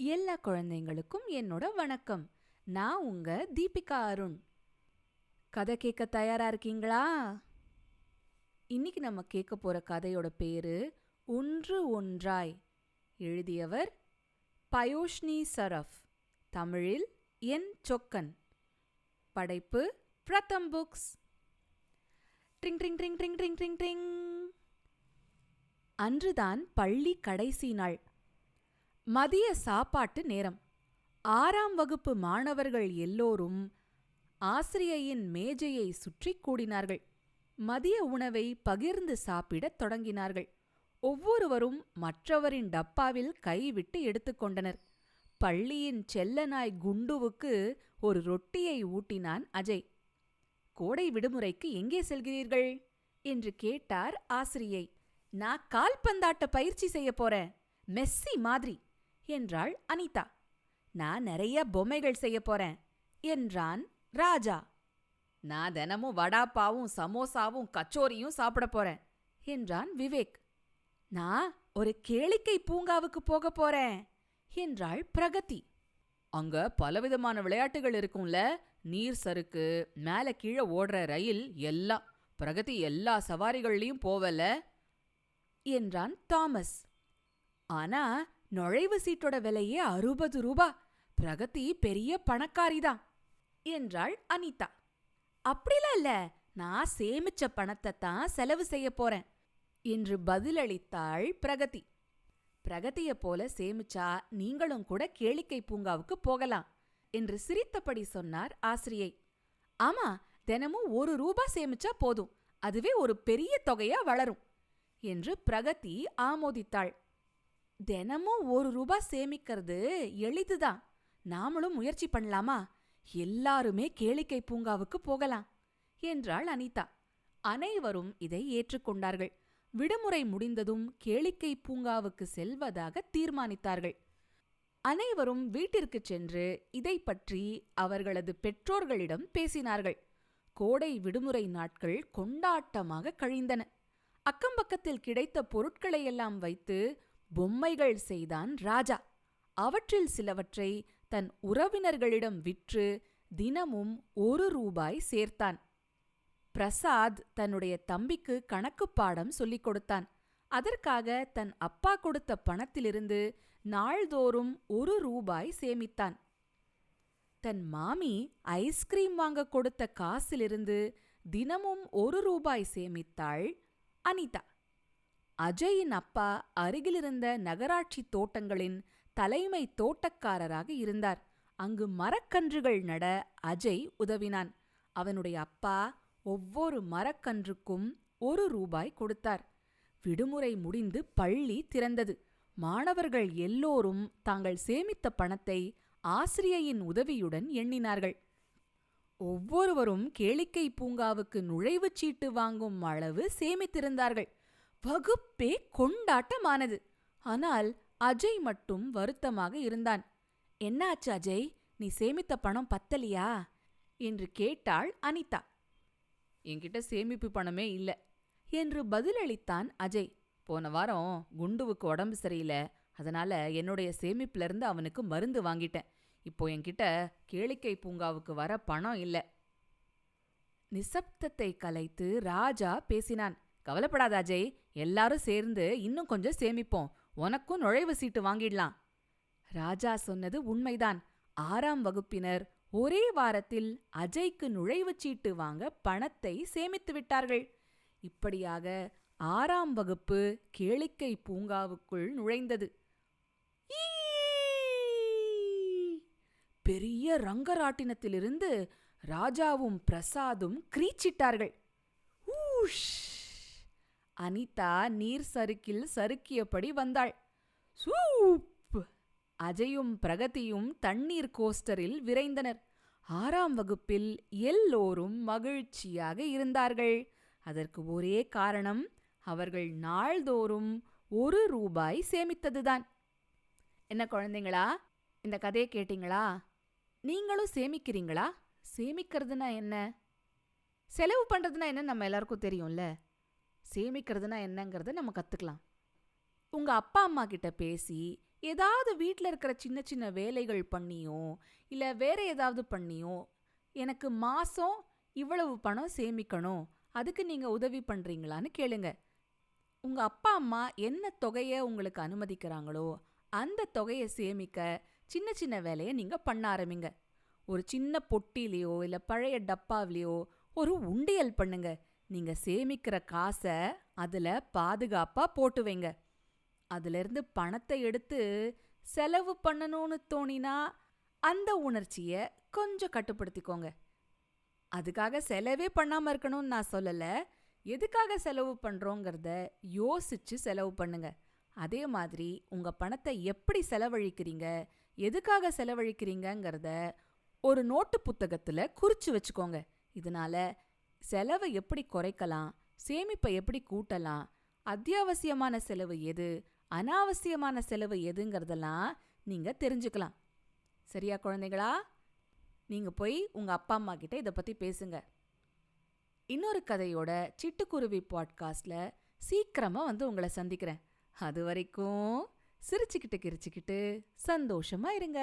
எல்லா குழந்தைங்களுக்கும் என்னோட வணக்கம். நான் உங்க தீபிகா அருண். கதை கேட்க தயாரா இருக்கீங்களா? இன்னைக்கு நம்ம கேட்க போற கதையோட பேரு ஒன்று ஒன்றாய். எழுதியவர் பயோஷ்னி சரஃப். தமிழில் என் சொக்கன். படைப்பு பிரதம் books. Drink drink drink drink drink drink drink. அன்றுதான் பள்ளி கடைசி நாள். மதிய சாப்பாட்டு நேரம். 6ஆம் வகுப்பு மாணவர்கள் எல்லோரும் ஆசிரியையின் மேஜையை சுற்றி கூடினார்கள். மதிய உணவை பகிர்ந்து சாப்பிடத் தொடங்கினார்கள். ஒவ்வொருவரும் மற்றவரின் டப்பாவில் கைவிட்டு எடுத்துக்கொண்டனர். பள்ளியின் செல்லநாய் குண்டுவுக்கு ஒரு ரொட்டியை ஊட்டினான் அஜய். கோடை விடுமுறைக்கு எங்கே செல்கிறீர்கள் என்று கேட்டார் ஆசிரியை. நான் கால்பந்தாட்ட பயிற்சி செய்ய போறேன், மெஸ்ஸி மாதிரி என்றாள் அனிதா. நான் நிறைய பொம்மைகள் செய்ய போறேன் என்றான் ராஜா. நான் தினமும் வடாப்பாவும் சமோசாவும் கச்சோரியும் சாப்பிட போறேன் என்றான் விவேக். நான் ஒரு கேளிக்கை பூங்காவுக்கு போக போறேன் என்றாள் பிரகதி. அங்க பலவிதமான விளையாட்டுகள் இருக்கும்ல, நீர் சறுக்கு, மேல கீழே ஓடுற ரயில் எல்லாம். பிரகதி எல்லா சவாரிகள்லயும் போவல என்றான் தாமஸ். ஆனா நுழைவு சீட்டோட விலையே 60 ரூபா. பிரகதி பெரிய பணக்காரிதான் என்றாள் அனிதா. அப்படிலாம் இல்ல, நான் சேமிச்ச பணத்தை தான் செலவு செய்ய போறேன் என்று பதிலளித்தாள் பிரகதி. பிரகதிய போல சேமிச்சா நீங்களும் கூட கேளிக்கை பூங்காவுக்கு போகலாம் என்று சிரித்தபடி சொன்னார் ஆசிரியை. ஆமா, தினமும் 1 ரூபா சேமிச்சா போதும், அதுவே ஒரு பெரிய தொகையா வளரும் என்று பிரகதி ஆமோதித்தாள். தினமும் 1 ரூபா சேமிக்கிறது எளிதுதான், நாமளும் முயற்சி பண்ணலாமா? எல்லாருமே கேளிக்கை பூங்காவுக்கு போகலாம் என்றாள் அனிதா. அனைவரும் இதை ஏற்றுக்கொண்டார்கள். விடுமுறை முடிந்ததும் கேளிக்கை பூங்காவுக்கு செல்வதாக தீர்மானித்தார்கள். அனைவரும் வீட்டிற்கு சென்று இதை பற்றி அவர்களது பெற்றோர்களிடம் பேசினார்கள். கோடை விடுமுறை நாட்கள் கொண்டாட்டமாக கழிந்தன. அக்கம்பக்கத்தில் கிடைத்த பொருட்களையெல்லாம் வைத்து பொம்மைகள் செய்தான் ராஜா. அவற்றில் சிலவற்றை தன் உறவினர்களிடம் விற்று தினமும் 1 ரூபாய் சேர்த்தான். பிரசாத் தன்னுடைய தம்பிக்கு கணக்கு பாடம் சொல்லிக் கொடுத்தான். அதற்காக தன் அப்பா கொடுத்த பணத்திலிருந்து நாள்தோறும் 1 ரூபாய் சேமித்தான். தன் மாமி ஐஸ்கிரீம் வாங்க கொடுத்த காசிலிருந்து தினமும் 1 ரூபாய் சேமித்தாள் அனிதா. அஜயின் அப்பா அருகிலிருந்த நகராட்சி தோட்டங்களின் தலைமை தோட்டக்காரராக இருந்தார். அங்கு மரக்கன்றுகள் நட அஜய் உதவினான். அவனுடைய அப்பா ஒவ்வொரு மரக்கன்றுக்கும் 1 ரூபாய் கொடுத்தார். விடுமுறை முடிந்து பள்ளி திறந்தது. மாணவர்கள் எல்லோரும் தாங்கள் சேமித்த பணத்தை ஆசிரியையின் உதவியுடன் எண்ணினார்கள். ஒவ்வொருவரும் கேளிக்கை பூங்காவுக்கு நுழைவுச் சீட்டு வாங்கும் அளவு சேமித்திருந்தார்கள். வகுப்பே கொண்டாட்டமானது. ஆனால் அஜய் மட்டும் வருத்தமாக இருந்தான். என்னாச்சு அஜய், நீ சேமித்த பணம் பத்தலியா என்று கேட்டாள் அனிதா. என்கிட்ட சேமிப்பு பணமே இல்லை என்று பதிலளித்தான் அஜய். போன வாரம் குண்டுவுக்கு உடம்பு சரியில்லை, அதனால என்னுடைய சேமிப்பிலிருந்து அவனுக்கு மருந்து வாங்கிட்டேன். இப்போ என்கிட்ட கேளிக்கை பூங்காவுக்கு வர பணம் இல்லை. நிசப்தத்தை கலைத்து ராஜா பேசினான். கவலைப்படாத அஜய், எல்லாரும் சேர்ந்து இன்னும் கொஞ்சம் சேமிப்போம், உனக்கும் நுழைவு சீட்டு வாங்கிடலாம். ராஜா சொன்னது உண்மைதான். 6ஆம் வகுப்பினர் ஒரே வாரத்தில் அஜய்க்கு நுழைவுச் சீட்டு வாங்க பணத்தை சேமித்து விட்டார்கள். இப்படியாக 6ஆம் வகுப்பு கேளிக்கை பூங்காவுக்குள் நுழைந்தது. பெரிய ரங்கராட்டினத்திலிருந்து ராஜாவும் பிரசாதும் கிரீச்சிட்டார்கள். ஊஷ்! அனிதா நீர் சறுக்கில் சறுக்கியபடி வந்தாள். சூப்! அஜயும் பிரகதியும் தண்ணீர் கோஸ்டரில் விரைந்தனர். 6ஆம் வகுப்பில் எல்லோரும் மகிழ்ச்சியாக இருந்தார்கள். அதற்கு ஒரே காரணம், அவர்கள் நாள்தோறும் 1 ரூபாய் சேமித்ததுதான். என்ன குழந்தைங்களா, இந்த கதையை கேட்டீங்களா? நீங்களும் சேமிக்கிறீங்களா? சேமிக்கிறதுனா என்ன, செலவு பண்றதுனா என்ன நம்ம எல்லாருக்கும் தெரியும்ல. சேமிக்கிறதுனா என்னங்கிறத நம்ம கத்துக்கலாம். உங்க அப்பா அம்மா கிட்ட பேசி ஏதாவது வீட்ல இருக்கிற சின்ன சின்ன வேலைகள் பண்ணியோ இல்ல வேற ஏதாவது பண்ணியோ எனக்கு மாசம் இவ்வளவு பணம் சேமிக்கணும், அதுக்கு நீங்க உதவி பண்றீங்களான்னு கேளுங்க. உங்க அப்பா அம்மா என்ன தொகைய உங்களுக்கு அனுமதிக்கிறாங்களோ அந்த தொகையை சேமிக்க சின்ன சின்ன வேலையை நீங்க பண்ண ஆரம்பிங்க. ஒரு சின்ன பொட்டிலையோ இல்ல பழைய டப்பாவிலையோ ஒரு உண்டியல் பண்ணுங்க. நீங்க சேமிக்கிற காசை அதுல பாதுகாப்பா போட்டு வைங்க. அதுல இருந்து பணத்தை எடுத்து செலவு பண்ணணும்னு தோணினா அந்த உணர்ச்சிய கொஞ்சம் கட்டுப்படுத்திக்கோங்க. அதுக்காக செலவே பண்ணாம இருக்கணும்னு நான் சொல்லல. எதுக்காக செலவு பண்றோங்கிறத யோசிச்சு செலவு பண்ணுங்க. அதே மாதிரி உங்க பணத்தை எப்படி செலவழிக்கிறீங்க, எதுக்காக செலவழிக்கிறீங்கங்கிறத ஒரு நோட்டு புத்தகத்துல குறிச்சு வச்சுக்கோங்க. இதனால செலவை எப்படி குறைக்கலாம், சேமிப்பை எப்படி கூட்டலாம், அத்தியாவசியமான செலவு எது, அனாவசியமான செலவு எதுங்கிறதெல்லாம் நீங்க தெரிஞ்சுக்கலாம். சரியா குழந்தைகளா? நீங்க போய் உங்க அப்பா அம்மா கிட்ட இதை பத்தி பேசுங்க. இன்னொரு கதையோட சிட்டுக்குருவி பாட்காஸ்ட்ல சீக்கிரமா வந்து உங்களை சந்திக்கிறேன். அது வரைக்கும் சிரிச்சுக்கிட்டு கிரிச்சுக்கிட்டு சந்தோஷமா இருங்க.